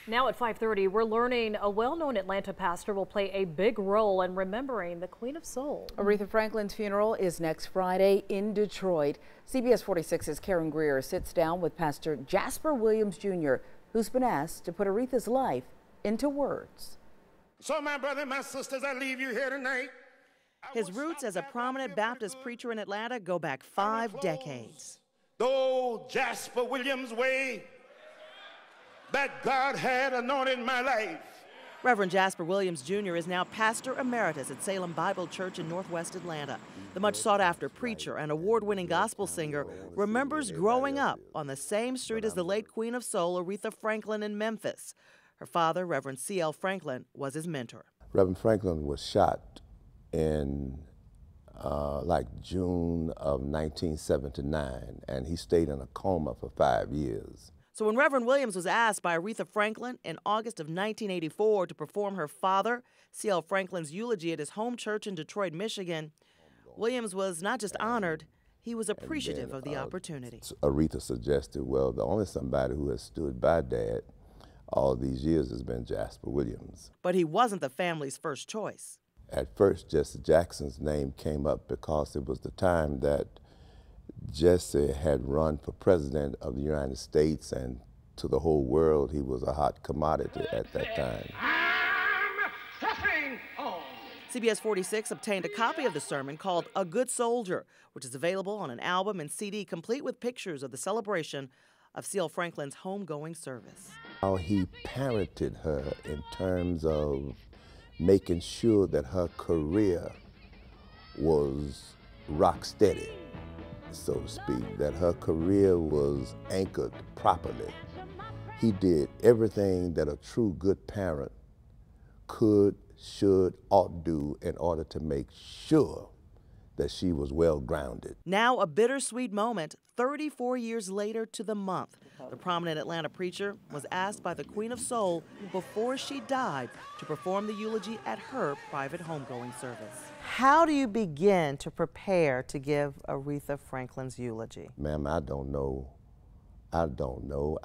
Now at 5:30, we're learning a well-known Atlanta pastor will play a big role in remembering the Queen of Soul. Aretha Franklin's funeral is next Friday in Detroit. CBS 46's Karen Greer sits down with Pastor Jasper Williams Jr., who's been asked to put Aretha's life into words. So my brother and my sisters, I leave you here tonight. His roots as a prominent Baptist preacher in Atlanta go back 5 decades. The old Jasper Williams way that God had anointed my life. Reverend Jasper Williams Jr. is now pastor emeritus at Salem Bible Church in Northwest Atlanta. The much sought-after preacher and award-winning gospel singer remembers growing up on the same street as the late Queen of Soul, Aretha Franklin, in Memphis. Her father, Reverend C.L. Franklin, was his mentor. Reverend Franklin was shot in like June of 1979, and he stayed in a coma for 5 years. So when Reverend Williams was asked by Aretha Franklin in August of 1984 to perform her father, C.L. Franklin's eulogy at his home church in Detroit, Michigan, Williams was not just honored, he was appreciative of the opportunity. Aretha suggested, well, the only somebody who has stood by Dad all these years has been Jasper Williams. But he wasn't the family's first choice. At first, Jesse Jackson's name came up because it was the time that Jesse had run for president of the United States, and to the whole world, he was a hot commodity at that time. CBS 46 obtained a copy of the sermon called A Good Soldier, which is available on an album and CD complete with pictures of the celebration of C.L. Franklin's homegoing service. How he parented her in terms of making sure that her career was rock steady, so to speak, that her career was anchored properly. He did everything that a true good parent could, should, ought do in order to make sure that she was well grounded. Now a bittersweet moment 34 years later to the month. The prominent Atlanta preacher was asked by the Queen of Soul before she died to perform the eulogy at her private homegoing service. How do you begin to prepare to give Aretha Franklin's eulogy? Ma'am, I don't know. I don't know.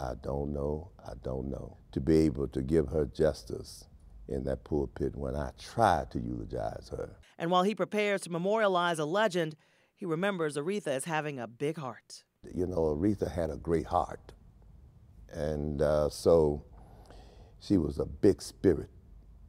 To be able to give her justice in that pulpit when I tried to eulogize her. And while he prepares to memorialize a legend, he remembers Aretha as having a big heart. You know, Aretha had a great heart. And so she was a big spirit.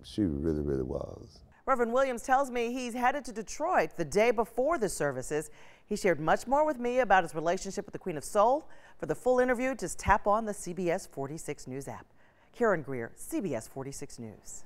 She really, really was. Reverend Williams tells me he's headed to Detroit the day before the services. He shared much more with me about his relationship with the Queen of Soul. For the full interview, just tap on the CBS 46 News app. Karen Greer, CBS 46 News.